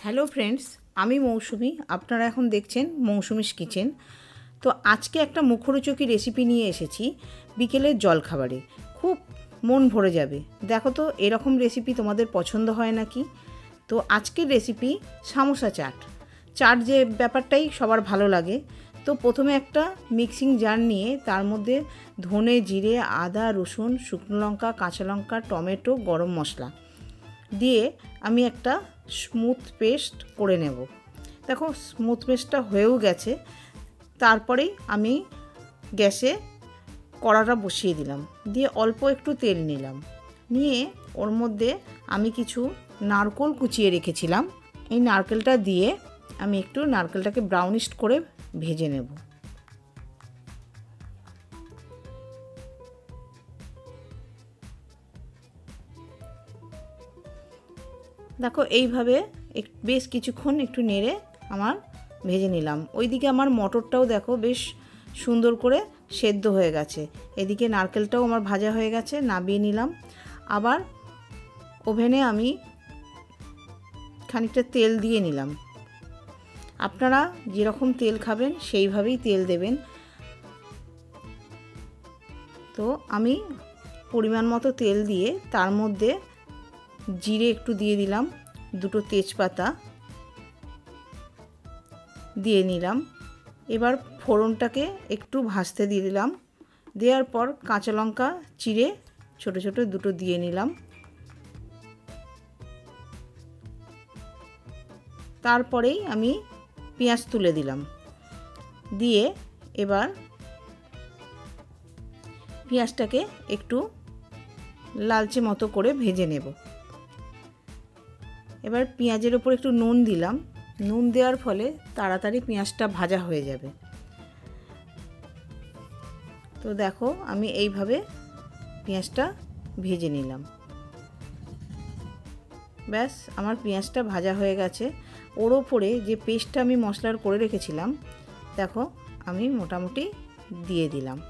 Hello friends, আমি মৌসুমি। আপনারা এখন দেখছেন মৌসুমিস কিচেন। তো আজকে একটা মুখরোচকী রেসিপি নিয়ে এসেছি বিকেলের জলখাবারে। খুব মন ভরে যাবে। দেখো তো এরকম রেসিপি তোমাদের পছন্দ হয় নাকি। তো আজকের রেসিপি সামোসা চাট। চাট যে ব্যাপারটাই সবার ভালো লাগে। তো প্রথমে একটা মিক্সিং জার নিয়ে তার মধ্যে ধনে, জিরে, আদা, রসুন, শুকনো লঙ্কা, কাঁচা লঙ্কা, টমেটো, গরম মশলা দিয়ে আমি একটা স্মুথ পেস্ট করে নেব। দেখো স্মুথ পেস্টটা হয়েও গেছে। তারপরেই আমি গ্যাসে কড়াটা বসিয়ে দিলাম, দিয়ে অল্প একটু তেল নিলাম, নিয়ে ওর মধ্যে আমি কিছু নারকেল কুচিয়ে রেখেছিলাম। এই নারকেলটা দিয়ে আমি একটু নারকেলটাকে ব্রাউনিশ করে ভেজে নেব। দেখো এইভাবে বেশ কিছুক্ষণ একটু নেড়ে আমার ভেজে নিলাম। ওইদিকে আমার মটরটাও দেখো বেশ সুন্দর করে সেদ্ধ হয়ে গেছে। এদিকে নারকেলটাও আমার ভাজা হয়ে গেছে, নামিয়ে নিলাম। আবার ওভেনে আমি খানিকটা তেল দিয়ে নিলাম। আপনারা যেরকম তেল খাবেন সেইভাবেই তেল দেবেন। তো আমি পরিমাণ মতো তেল দিয়ে তার মধ্যে জিরে একটু দিয়ে দিলাম, দুটো তেজপাতা দিয়ে নিলাম। এবার ফোড়নটাকে একটু ভাজতে দিয়ে দিলাম। দেওয়ার পর কাঁচা লঙ্কা চিড়ে ছোট ছোট দুটো দিয়ে নিলাম। তারপরেই আমি পেঁয়াজ তুলে দিলাম, দিয়ে এবার পেঁয়াজটাকে একটু লালচে মতো করে ভেজে নেব। এবার পেঁয়াজের ওপর একটু নুন দিলাম। নুন দেওয়ার ফলে তাড়াতাড়ি পেঁয়াজটা ভাজা হয়ে যাবে। তো দেখো আমি এইভাবে পেঁয়াজটা ভেজে নিলাম। ব্যাস আমার পেঁয়াজটা ভাজা হয়ে গেছে। ওর ওপরে যে পেস্টটা আমি মশলার করে রেখেছিলাম দেখো আমি মোটামুটি দিয়ে দিলাম।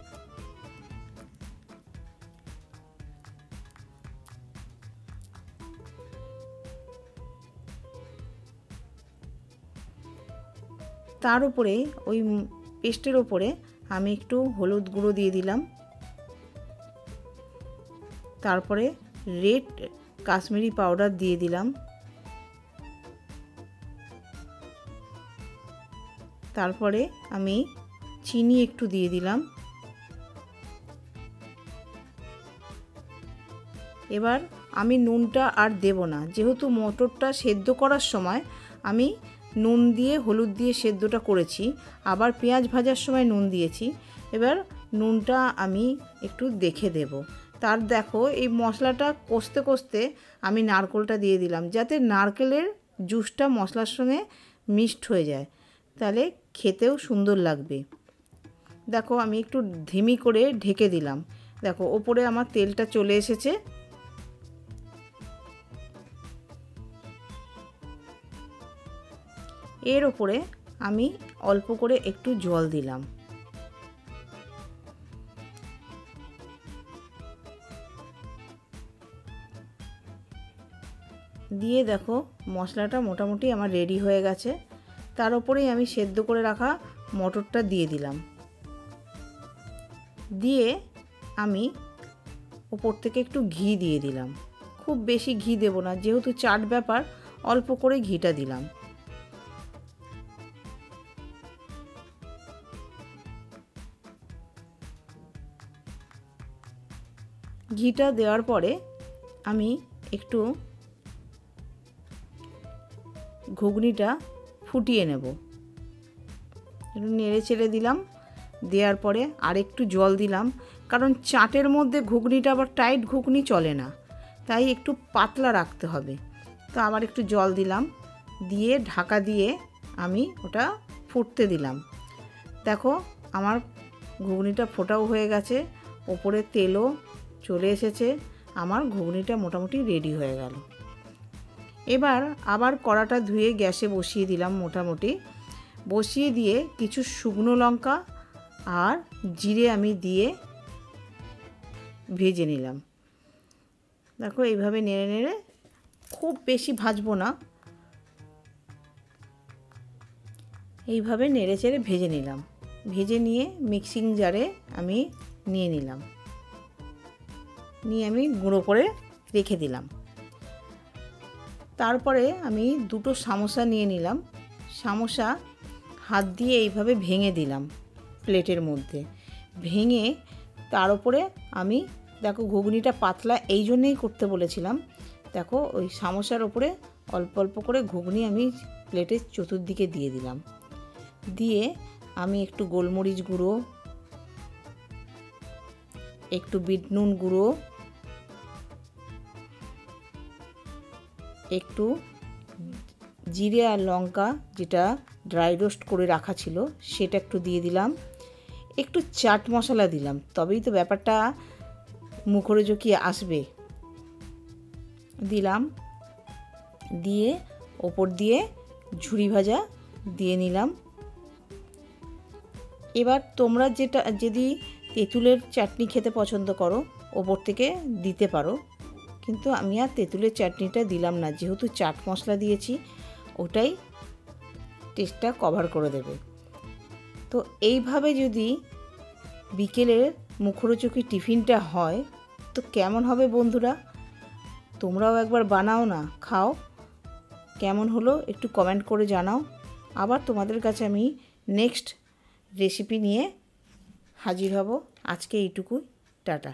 তার উপরে ওই পেস্টের ওপরে আমি একটু হলুদ গুঁড়ো দিয়ে দিলাম। তারপরে রেড কাশ্মীরি পাউডার দিয়ে দিলাম। তারপরে আমি চিনি একটু দিয়ে দিলাম। এবার আমি নুনটা আর দেব না, যেহেতু মটরটা সেদ্ধ করার সময় আমি নুন দিয়ে হলুদ দিয়ে সেদ্ধটা করেছি, আবার পেঁয়াজ ভাজার সময় নুন দিয়েছি। এবার নুনটা আমি একটু দেখে দেব। তার দেখো এই মশলাটা কষতে কষতে আমি নারকেলটা দিয়ে দিলাম, যাতে নারকেলের জুসটা মশলার সঙ্গে মিক্সড হয়ে যায়, তাহলে খেতেও সুন্দর লাগবে। দেখো আমি একটু ধিমি করে ঢেকে দিলাম। দেখো ওপরে আমার তেলটা চলে এসেছে। এর ওপরে আমি অল্প করে একটু জল দিলাম। দিয়ে দেখো মশলাটা মোটামুটি আমার রেডি হয়ে গেছে। তার উপরেই আমি সেদ্ধ করে রাখা মটরটা দিয়ে দিলাম। দিয়ে আমি ওপর থেকে একটু ঘি দিয়ে দিলাম। খুব বেশি ঘি দেব না, যেহেতু চাট ব্যাপার, অল্প করে ঘিটা দিলাম। ঘিটা দেওয়ার পরে আমি একটু ঘুগনিটা ফুটিয়ে নেব। একটু নেড়ে চেড়ে দিলাম। দেওয়ার পরে আর একটু জল দিলাম, কারণ চাটের মধ্যে ঘুগনিটা আবার টাইট ঘুগনি চলে না, তাই একটু পাতলা রাখতে হবে। তো আবার একটু জল দিলাম, দিয়ে ঢাকা দিয়ে আমি ওটা ফুটতে দিলাম। দেখো আমার ঘুগনিটা ফোটাও হয়ে গেছে, ওপরে তেলও চলে এসেছে। আমার ঘুগনিটা মোটামুটি রেডি হয়ে গেল। এবার আবার কড়াটা ধুয়ে গ্যাসে বসিয়ে দিলাম। মোটামুটি বসিয়ে দিয়ে কিছু শুকনো লঙ্কা আর জিরে আমি দিয়ে ভেজে নিলাম। দেখো এইভাবে নেড়ে নেড়ে, খুব বেশি ভাজবো না, এইভাবে নেড়ে চেড়ে ভেজে নিলাম। ভেজে নিয়ে মিক্সিং জারে আমি নিয়ে নিলাম, নিয়ে আমি গুঁড়ো করে রেখে দিলাম। তারপরে আমি দুটো সামোসা নিয়ে নিলাম। সামোসা হাত দিয়ে এইভাবে ভেঙে দিলাম প্লেটের মধ্যে। ভেঙে তার উপরে আমি, দেখো ঘুগনিটা পাতলা এই জন্যেই করতে বলেছিলাম, দেখো ওই সামোসার ওপরে অল্প অল্প করে ঘুগনি আমি প্লেটের চতুর্দিকে দিয়ে দিলাম। দিয়ে আমি একটু গোলমরিচ গুঁড়ো, একটু বিট নুন গুঁড়ো, একটু জিরে আর লঙ্কা যেটা ড্রাই রোস্ট করে রাখা ছিল সেটা একটু দিয়ে দিলাম, একটু চাট মশলা দিলাম, তবেই তো ব্যাপারটা মুখরোচকি আসবে। দিলাম, দিয়ে ওপর দিয়ে ঝুরি ভাজা দিয়ে নিলাম। এবার তোমরা যদি তেঁতুলের চাটনি খেতে পছন্দ করো ওপর থেকে দিতে পারো, কিন্তু আমি আর তেঁতুলের চাটনিটা দিলাম না, যেহেতু চাট মশলা দিয়েছি ওটাই টেস্টটা কভার করে দেবে। তো এইভাবে যদি বিকেলের মুখরোচকি টিফিনটা হয় তো কেমন হবে বন্ধুরা? তোমরাও একবার বানাও না, খাও, কেমন হলো একটু কমেন্ট করে জানাও। আবার তোমাদের কাছে আমি নেক্সট রেসিপি নিয়ে হাজির হব। আজকে এইটুকুই, টাটা।